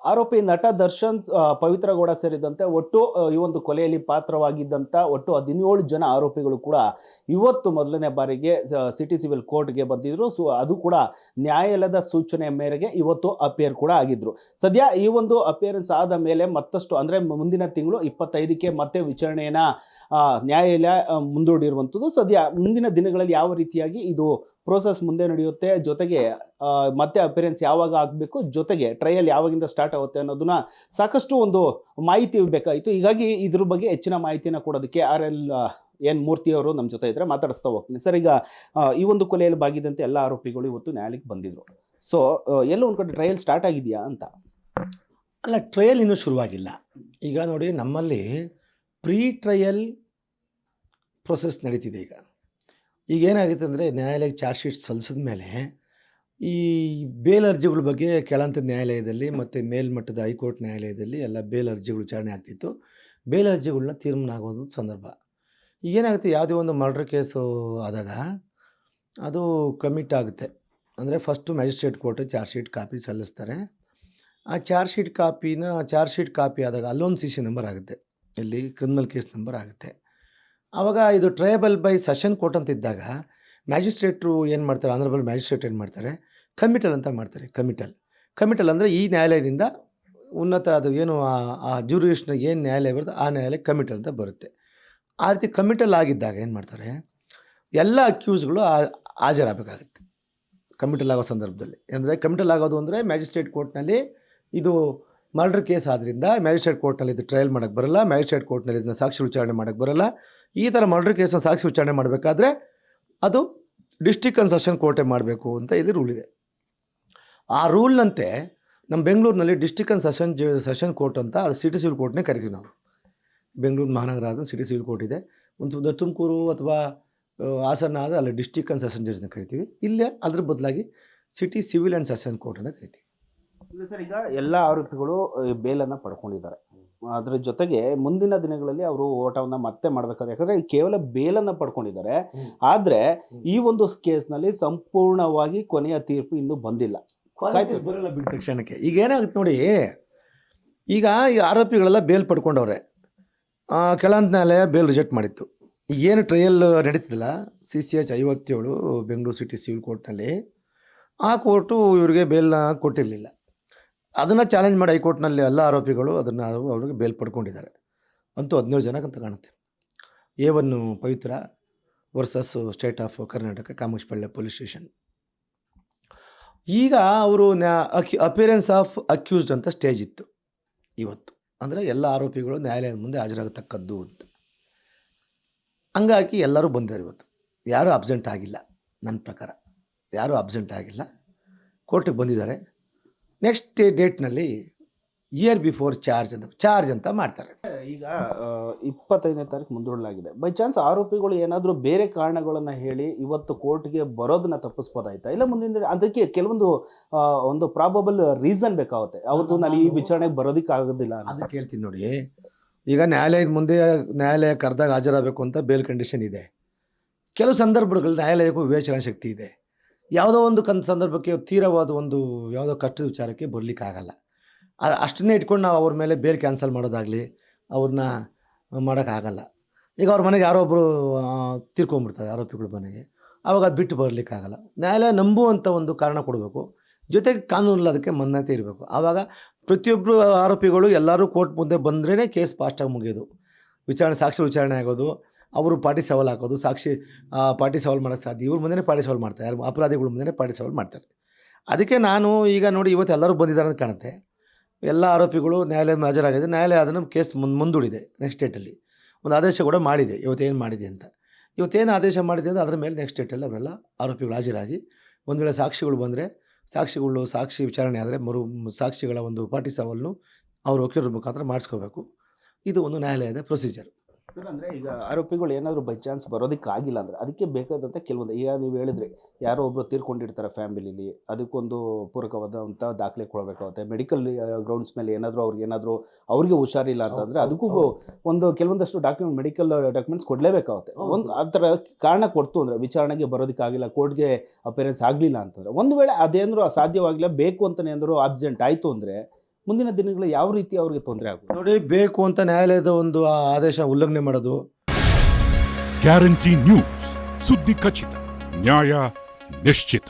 ಆರೋಪಿ ನಟ ದರ್ಶನ್, ಪವಿತ್ರ ಗೌಡ ಸೇರಿದಂತೆ ಒಟ್ಟು ಈ ಒಂದು ಕೊಲೆಯಲ್ಲಿ ಪಾತ್ರವಾಗಿದ್ದಂಥ ಒಟ್ಟು 17 ಜನ ಆರೋಪಿಗಳು ಕೂಡ ಇವತ್ತು ಮೊದಲನೇ ಬಾರಿಗೆ ಸಿಟಿ ಸಿವಿಲ್ ಕೋರ್ಟ್‌ಗೆ ಬಂದಿದ್ರು. ಅದು ಕೂಡ ನ್ಯಾಯಾಲಯದ ಸೂಚನೆಯ ಮೇರೆಗೆ ಇವತ್ತು ಅಪಿಯರ್ ಕೂಡ ಆಗಿದ್ರು. ಸದ್ಯ ಈ ಒಂದು ಅಪಿಯರೆನ್ಸ್ ಆದ ಮೇಲೆ ಮತ್ತಷ್ಟು ಅಂದರೆ ಮುಂದಿನ ತಿಂಗಳು 25ಕ್ಕೆ ಮತ್ತೆ ವಿಚಾರಣೆಯನ್ನ ನ್ಯಾಯಾಲಯ ಮುಂದೂಡಿರುವಂಥದ್ದು. ಸದ್ಯ ಮುಂದಿನ ದಿನಗಳಲ್ಲಿ ಯಾವ ರೀತಿಯಾಗಿ ಇದು ಪ್ರೋಸೆಸ್ ಮುಂದೆ ನಡೆಯುತ್ತೆ, ಜೊತೆಗೆ ಮತ್ತೆ ಅಪಿಯರೆನ್ಸ್ ಯಾವಾಗ ಆಗಬೇಕು, ಜೊತೆಗೆ ಟ್ರಯಲ್ ಯಾವಾಗಿಂದ ಸ್ಟಾರ್ಟ್ ಆಗುತ್ತೆ ಅನ್ನೋದನ್ನ ಸಾಕಷ್ಟು ಒಂದು ಮಾಹಿತಿ ಬೇಕಾಯಿತು. ಹೀಗಾಗಿ ಇದ್ರ ಬಗ್ಗೆ ಹೆಚ್ಚಿನ ಮಾಹಿತಿಯನ್ನು ಕೊಡೋದಕ್ಕೆ ಎನ್ ಮೂರ್ತಿ ಅವರು ನಮ್ಮ ಜೊತೆ ಇದ್ರೆ ಮಾತಾಡಿಸ್ತಾ ಹೋಗ್ತೀನಿ. ಸರ್, ಈಗ ಈ ಒಂದು ಕೊಲೆಯಲ್ಲಿ ಭಾಗಿದಂತೆ ಎಲ್ಲ ಆರೋಪಿಗಳು ಇವತ್ತು ನ್ಯಾಯಾಲಯಕ್ಕೆ ಬಂದಿದ್ರು. ಸೊ ಎಲ್ಲೋ ಒಂದು ಕಡೆ ಟ್ರಯಲ್ ಸ್ಟಾರ್ಟ್ ಆಗಿದೆಯಾ ಅಂತ? ಅಲ್ಲ, ಟ್ರಯಲ್ ಇನ್ನೂ ಶುರುವಾಗಿಲ್ಲ. ಈಗ ನೋಡಿ, ನಮ್ಮಲ್ಲಿ ಪ್ರೀ ಟ್ರಯಲ್ ಪ್ರೊಸೆಸ್ ನಡೀತಿದೆ. ಈಗ ಏನಾಗುತ್ತೆ ಅಂದರೆ, ನ್ಯಾಯಾಲಯಕ್ಕೆ ಚಾರ್ಜ್ ಶೀಟ್ ಸಲ್ಲಿಸಿದ ಮೇಲೆ ಈ ಬೇಲ್ ಅರ್ಜಿಗಳ ಬಗ್ಗೆ ಕೆಳಹಂತದ ನ್ಯಾಯಾಲಯದಲ್ಲಿ ಮತ್ತು ಮೇಲ್ಮಟ್ಟದ ಹೈಕೋರ್ಟ್ ನ್ಯಾಯಾಲಯದಲ್ಲಿ ಎಲ್ಲ ಬೇಲ್ ಅರ್ಜಿಗಳು ವಿಚಾರಣೆ ಆಗ್ತಿತ್ತು. ಬೇಲ್ ಅರ್ಜಿಗಳನ್ನ ತೀರ್ಮಾನ ಆಗೋದು ಸಂದರ್ಭ. ಈಗೇನಾಗುತ್ತೆ, ಯಾವುದೇ ಒಂದು ಮರ್ಡರ್ ಕೇಸು ಆದಾಗ ಅದು ಕಮಿಟ್ ಆಗುತ್ತೆ. ಅಂದರೆ first magistrate court charge sheet copy ಸಲ್ಲಿಸ್ತಾರೆ. ಆ ಚಾರ್ಜ್ ಶೀಟ್ ಕಾಪಿ ಆದಾಗ ಅಲ್ಲೊಂದು CC ನಂಬರ್ ಆಗುತ್ತೆ, ಇಲ್ಲಿ ಕ್ರಿಮಿನಲ್ ಕೇಸ್ ನಂಬರ್ ಆಗುತ್ತೆ. ಆವಾಗ ಇದು ಟ್ರಯಬಲ್ ಬೈ ಸೆಷನ್ ಕೋರ್ಟ್ ಅಂತ ಇದ್ದಾಗ ಮ್ಯಾಜಿಸ್ಟ್ರೇಟ್ರು ಏನು ಮಾಡ್ತಾರೆ, ಆನರಬಲ್ ಮ್ಯಾಜಿಸ್ಟ್ರೇಟ್ ಏನು ಮಾಡ್ತಾರೆ, ಕಮಿಟಲ್ ಅಂತ ಮಾಡ್ತಾರೆ. ಕಮಿಟಲ್ ಅಂದರೆ ಈ ನ್ಯಾಯಾಲಯದಿಂದ ಉನ್ನತ ಅದು ಏನು ಆ ಜ್ಯೂರಿಡಿಕ್ಷನ್ ಏನು ನ್ಯಾಯಾಲಯ ಬರುತ್ತೆ ಆ ನ್ಯಾಯಾಲಯ ಕಮಿಟಲ್ ಅಂತ ಬರುತ್ತೆ. ಆ ರೀತಿ ಕಮಿಟಲ್ ಆಗಿದ್ದಾಗ ಏನು ಮಾಡ್ತಾರೆ, ಎಲ್ಲ ಅಕ್ಯೂಸ್ಗಳು ಹಾಜರಾಗಬೇಕಾಗುತ್ತೆ ಕಮಿಟಲ್ ಆಗೋ ಸಂದರ್ಭದಲ್ಲಿ. ಅಂದರೆ ಕಮಿಟಲ್ ಆಗೋದು ಅಂದರೆ ಮ್ಯಾಜಿಸ್ಟ್ರೇಟ್ ಕೋರ್ಟ್ನಲ್ಲಿ ಇದು ಮರ್ಡರ್ ಕೇಸ್ ಆದ್ದರಿಂದ ಮ್ಯಾಜಿಸ್ಟ್ರೇಟ್ ಕೋರ್ಟ್ನಲ್ಲಿ ಇದು ಟ್ರಯಲ್ ಮಾಡೋಕ್ಕೆ ಬರೋಲ್ಲ, ಮ್ಯಾಜಿಸ್ಟ್ರೇಟ್ ಕೋರ್ಟ್ನಲ್ಲಿ ಇದನ್ನ ಸಾಕ್ಷಿ ವಿಚಾರಣೆ ಮಾಡೋಕ್ಕೆ ಬರೋಲ್ಲ. ಈ ಥರ ಮರ್ಡರ್ ಕೇಸನ್ನ ಸಾಕ್ಷಿ ವಿಚಾರಣೆ ಮಾಡಬೇಕಾದ್ರೆ ಅದು ಡಿಸ್ಟ್ರಿಕ್ಟ್ ಆ್ಯಂಡ್ ಸೆಷನ್ ಕೋರ್ಟೇ ಮಾಡಬೇಕು ಅಂತ ಇದು ರೂಲ್ ಇದೆ. ಆ ರೂಲ್ನಂತೆ ನಮ್ಮ ಬೆಂಗಳೂರಿನಲ್ಲಿ ಡಿಸ್ಟ್ರಿಕ್ಟ್ ಆ್ಯಂಡ್ ಸೆಷನ್ ಕೋರ್ಟ್ ಅಂತ ಅದು ಸಿಟಿ ಸಿವಿಲ್ ಕೋರ್ಟ್ನೇ ಕರಿತೀವಿ ನಾವು. ಬೆಂಗಳೂರು ಮಹಾನಗರ ಆದ ಸಿಟಿ ಸಿವಿಲ್ ಕೋರ್ಟ್ ಇದೆ. ಒಂದು ತುಮಕೂರು ಅಥವಾ ಹಾಸನ ಆದರೆ ಅಲ್ಲಿ ಡಿಸ್ಟ್ರಿಕ್ಟ್ ಆ್ಯಂಡ್ ಸೆಷನ್ ಜಡ್ಜ್ನ ಕರಿತೀವಿ. ಇಲ್ಲೇ ಅದ್ರ ಬದಲಾಗಿ city civil and session court ಅಂತ ಕರಿತೀವಿ. ಸರ್, ಈಗ ಎಲ್ಲ ಆರೋಪಿಗಳು ಬೇಲನ್ನು ಪಡ್ಕೊಂಡಿದ್ದಾರೆ. ಅದ್ರ ಜೊತೆಗೆ ಮುಂದಿನ ದಿನಗಳಲ್ಲಿ ಅವರು ಓಟವನ್ನು ಮತ್ತೆ ಮಾಡಬೇಕಾದ್ರೆ, ಯಾಕಂದರೆ ಕೇವಲ ಬೇಲನ್ನು ಪಡ್ಕೊಂಡಿದ್ದಾರೆ. ಆದರೆ ಈ ಒಂದು ಕೇಸ್ನಲ್ಲಿ ಸಂಪೂರ್ಣವಾಗಿ ಕೊನೆಯ ತೀರ್ಪು ಇನ್ನೂ ಬಂದಿಲ್ಲ. ಬರೋಲ್ಲ ಬಿಟ್ಟ ತಕ್ಷಣಕ್ಕೆ. ಈಗ ಏನಾಗುತ್ತೆ ನೋಡಿ, ಈಗ ಈ ಆರೋಪಿಗಳೆಲ್ಲ ಬೇಲ್ ಪಡ್ಕೊಂಡವ್ರೆ. ಕೆಳಹಂತ ನ್ಯಾಯಾಲಯ ಬೇಲ್ ರಿಜೆಕ್ಟ್ ಮಾಡಿತ್ತು. ಈಗೇನು ಟ್ರಯಲ್ ನಡೀತಿದ್ದಲ್ಲ CCH 57 ಬೆಂಗಳೂರು ಸಿಟಿ ಸಿವಿಲ್ ಕೋರ್ಟ್ನಲ್ಲಿ, ಆ ಕೋರ್ಟು ಇವರಿಗೆ ಬೇಲ್ನ ಕೊಟ್ಟಿರಲಿಲ್ಲ. ಅದನ್ನು ಚಾಲೆಂಜ್ ಮಾಡಿ ಹೈಕೋರ್ಟ್ನಲ್ಲಿ ಎಲ್ಲ ಆರೋಪಿಗಳು ಅದನ್ನು ಅವ್ರಿಗೆ ಬೇಲ್ ಪಡ್ಕೊಂಡಿದ್ದಾರೆ. ಅಂತೂ 17 ಜನಕ್ಕಂತ ಕಾಣುತ್ತೆ. A1 Pavithra versus state of Karnataka Kamakshipalya police station. ಈಗ ಅವರು ಅಪಿಯರೆನ್ಸ್ ಆಫ್ ಅಕ್ಯೂಸ್ಡ್ ಅಂತ ಸ್ಟೇಜ್ ಇತ್ತು ಇವತ್ತು. ಅಂದರೆ ಎಲ್ಲ ಆರೋಪಿಗಳು ನ್ಯಾಯಾಲಯದ ಮುಂದೆ ಹಾಜರಾಗತಕ್ಕದ್ದು ಅಂತ. ಹಂಗಾಗಿ ಎಲ್ಲರೂ ಬಂದರು ಇವತ್ತು. ಯಾರೂ ಅಬ್ಸೆಂಟ್ ಆಗಿಲ್ಲ. ನನ್ನ ಪ್ರಕಾರ ಯಾರೂ ಅಬ್ಸೆಂಟ್ ಆಗಿಲ್ಲ, ಕೋರ್ಟಿಗೆ ಬಂದಿದ್ದಾರೆ. ನೆಕ್ಸ್ಟ್ ಡೇಟ್ನಲ್ಲಿ ಇಯರ್ ಬಿಫೋರ್ ಚಾರ್ಜ್ ಅಂತ ಮಾಡ್ತಾರೆ. ಈಗ 25ನೇ ತಾರೀಕು ಮುಂದೂಡಲಾಗಿದೆ. ಬೈ ಚಾನ್ಸ್ ಆರೋಪಿಗಳು ಏನಾದರೂ ಬೇರೆ ಕಾರಣಗಳನ್ನು ಹೇಳಿ ಇವತ್ತು ಕೋರ್ಟ್ಗೆ ಬರೋದನ್ನ ತಪ್ಪಿಸ್ಬೋದಾಯ್ತಾ? ಇಲ್ಲ ಮುಂದಿನ ಅದಕ್ಕೆ ಕೆಲವೊಂದು ಒಂದು ಪ್ರಾಬಬಲ್ ರೀಸನ್ ಬೇಕಾಗುತ್ತೆ, ಅವತ್ತು ನಾನು ಈ ವಿಚಾರಣೆಗೆ ಬರೋದಕ್ಕೆ ಆಗೋದಿಲ್ಲ ಅದಕ್ಕೆ ಹೇಳ್ತೀನಿ ನೋಡಿ. ಈಗ ನ್ಯಾಯಾಲಯದ ಮುಂದೆ ನ್ಯಾಯಾಲಯ ಕರೆದಾಗ ಹಾಜರಾಗಬೇಕು ಅಂತ ಬೇಲ್ ಕಂಡೀಷನ್ ಇದೆ. ಕೆಲವು ಸಂದರ್ಭಗಳಲ್ಲಿ ನ್ಯಾಯಾಲಯಕ್ಕೂ ವಿವೇಚನಾ ಶಕ್ತಿ ಇದೆ. ಯಾವುದೋ ಒಂದು ಸಂದರ್ಭಕ್ಕೆ ತೀವ್ರವಾದ ಒಂದು ಯಾವುದೋ ಕಷ್ಟದ ವಿಚಾರಕ್ಕೆ ಬರಲಿಕ್ಕಾಗಲ್ಲ. ಅಷ್ಟನ್ನೇ ಇಟ್ಕೊಂಡು ನಾವು ಅವ್ರ ಮೇಲೆ ಬೇಲ್ ಕ್ಯಾನ್ಸಲ್ ಮಾಡೋದಾಗಲಿ ಅವ್ರನ್ನ ಮಾಡೋಕ್ಕಾಗಲ್ಲ. ಈಗ ಅವ್ರ ಮನೆಗೆ ಯಾರೋ ಒಬ್ಬರು ತೀರ್ಕೊಂಡ್ಬಿಡ್ತಾರೆ ಆರೋಪಿಗಳ ಮನೆಗೆ, ಆವಾಗ ಅದು ಬಿಟ್ಟು ಬರಲಿಕ್ಕಾಗಲ್ಲ. ನ್ಯಾಯಾಲಯ ನಂಬುವಂಥ ಒಂದು ಕಾರಣ ಕೊಡಬೇಕು, ಜೊತೆಗೆ ಕಾನೂನಲ್ಲಿ ಅದಕ್ಕೆ ಮಾನ್ಯತೆ ಇರಬೇಕು. ಆವಾಗ ಪ್ರತಿಯೊಬ್ಬರು ಆರೋಪಿಗಳು ಎಲ್ಲರೂ ಕೋರ್ಟ್ ಮುಂದೆ ಬಂದ್ರೇ ಕೇಸ್ ಫಾಸ್ಟಾಗಿ ಮುಗಿಯೋದು, ಸಾಕ್ಷಿ ವಿಚಾರಣೆ ಆಗೋದು, ಅವರು ಪಾರ್ಟಿ ಸವಾಲು ಹಾಕೋದು, ಪಾರ್ಟಿ ಸವಾಲು ಮಾಡೋಕ್ಕೆ ಸಾಧ್ಯ. ಇವ್ರ ಮುಂದೆ ಪಾರ್ಟಿ ಸವಾಲು ಮಾಡ್ತಾರೆ, ಯಾರು ಅಪರಾಧಿಗಳ ಮುಂದೆ ಪಾರ್ಟಿ ಸವಾಲು ಮಾಡ್ತಾರೆ. ಅದಕ್ಕೆ ನಾನು ಈಗ ನೋಡಿ ಇವತ್ತು ಎಲ್ಲರೂ ಬಂದಿದ್ದಾರೆ ಅಂತ ಕಾಣುತ್ತೆ. ಎಲ್ಲ ಆರೋಪಿಗಳು ನ್ಯಾಯಾಲಯದ ಹಾಜರಾಗಿದೆ. ನ್ಯಾಯಾಲಯ ಅದನ್ನು ಕೇಸ್ ಮುಂದೂಡಿದೆ. ನೆಕ್ಸ್ಟ್ ಡೇಟಲ್ಲಿ ಒಂದು ಆದೇಶ ಕೂಡ ಮಾಡಿದೆ, ಇವತ್ತೇನು ಮಾಡಿದೆ ಅಂತ. ಇವತ್ತೇನು ಆದೇಶ ಮಾಡಿದೆ ಅಂದರೆ ಅದರ ಮೇಲೆ ನೆಕ್ಸ್ಟ್ ಡೇಟಲ್ಲಿ ಅವರೆಲ್ಲ ಆರೋಪಿಗಳು ಹಾಜರಾಗಿ ಒಂದು ವೇಳೆ ಸಾಕ್ಷಿಗಳು ಬಂದರೆ ಸಾಕ್ಷಿ ವಿಚಾರಣೆ ಆದರೆ ಸಾಕ್ಷಿಗಳ ಒಂದು ಪಾರ್ಟಿ ಸವಾಲನ್ನು ಅವರು ವಕೀಲರ ಮುಖಾಂತರ ಮಾಡಿಸ್ಕೋಬೇಕು. ಇದು ಒಂದು ನ್ಯಾಯಾಲಯದ ಪ್ರೊಸೀಜರ್. ಸರ್, ಅಂದರೆ ಈಗ ಆರೋಪಿಗಳು ಏನಾದರೂ ಬೈ ಚಾನ್ಸ್ ಬರೋದಕ್ಕೆ ಆಗಿಲ್ಲ ಅಂದರೆ ಅದಕ್ಕೆ ಬೇಕಾದಂಥ ಕೆಲವೊಂದು, ಈಗ ನೀವು ಹೇಳಿದ್ರಿ ಯಾರೋ ಒಬ್ಬರು ತೀರ್ಕೊಂಡಿರ್ತಾರೆ ಫ್ಯಾಮಿಲಿಲಿ, ಅದಕ್ಕೊಂದು ಪೂರಕವಾದಂಥ ದಾಖಲೆ ಕೊಡಬೇಕಾಗುತ್ತೆ. ಮೆಡಿಕಲ್ ಗ್ರೌಂಡ್ಸ್ ಮೇಲೆ ಅವ್ರಿಗೆ ಹುಷಾರಿಲ್ಲ ಅಂತಂದರೆ ಅದಕ್ಕೂ ಒಂದು ಕೆಲವೊಂದಷ್ಟು ಮೆಡಿಕಲ್ ಡಾಕ್ಯುಮೆಂಟ್ಸ್ ಕೊಡಲೇಬೇಕಾಗುತ್ತೆ. ಒಂದು ಆ ಥರ ಕಾರಣ ಕೊಡ್ತು ಅಂದರೆ ವಿಚಾರಣೆಗೆ ಬರೋದಕ್ಕಾಗಿಲ್ಲ, ಕೋರ್ಟ್ಗೆ ಅಪಿಯರೆನ್ಸ್ ಆಗಲಿಲ್ಲ ಅಂತಂದರೆ, ಒಂದು ವೇಳೆ ಅದೇನಾದರೂ ಅಸಾಧ್ಯವಾಗಿಲ್ಲ ಬೇಕು ಅಂತಲೇ ಏನಾದರೂ ಆಬ್ಸೆಂಟ್ ಆಯಿತು ಅಂದರೆ ಮುಂದಿನ ದಿನಗಳು ಯಾವ ರೀತಿ ಅವರಿಗೆ ತೊಂದರೆ ಆಗುತ್ತೆ? ನೋಡಿ, ಬೇಕು ಅಂತ ನ್ಯಾಯಾಲಯದ ಒಂದು ಆ ಆದೇಶ ಉಲ್ಲಂಘನೆ ಮಾಡೋದು. ಗ್ಯಾರಂಟಿ ನ್ಯೂಸ್, ಸುದ್ದಿ ಖಚಿತ, ನ್ಯಾಯ ನಿಶ್ಚಿತ.